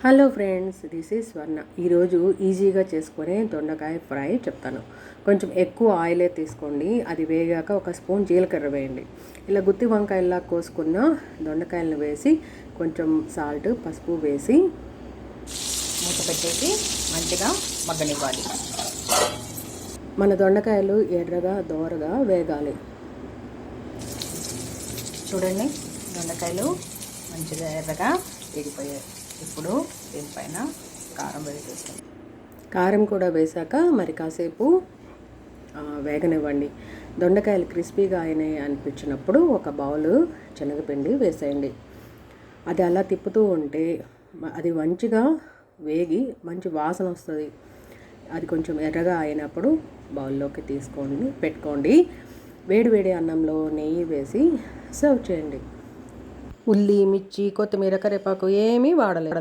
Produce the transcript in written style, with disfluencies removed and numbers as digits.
Hello friends, this is స్వర్ణ. ఈరోజు ఈజీగా చేసుకునే దొండకాయ ఫ్రై చెప్తాను. కొంచెం ఎక్కువ ఆయిలే తీసుకోండి. అది వేగాక ఒక స్పూన్ జీలకర్ర వేయండి. ఇలా గుత్తి వంకాయల్లా కోసుకున్న దొండకాయలను వేసి కొంచెం సాల్ట్, పసుపు వేసి మూత పెట్టేసి మంచిగా మగ్గనివ్వాలి. మన దొండకాయలు ఎర్రగా దోరగా వేగాలి. చూడండి, దొండకాయలు మంచిగా ఎర్రగా వేగిపోయాయి. ఇప్పుడు దీనిపైన కారం వేసేస్తాం. కారం కూడా వేసాక మరి కాసేపు వేగనివ్వండి. దొండకాయలు క్రిస్పీగా అయినాయి అనిపించినప్పుడు ఒక బౌలు శనగపిండి వేసేయండి. అది అలా తిప్పుతూ ఉంటే అది మంచిగా వేగి మంచి వాసన వస్తుంది. అది కొంచెం ఎర్రగా అయినప్పుడు బౌల్లోకి పెట్టుకోండి. వేడి అన్నంలో నెయ్యి వేసి సర్వ్ చేయండి. ఉల్లి, మిర్చి, కొత్తిమీర, కరివేపాకు ఏమీ వాడలేదు.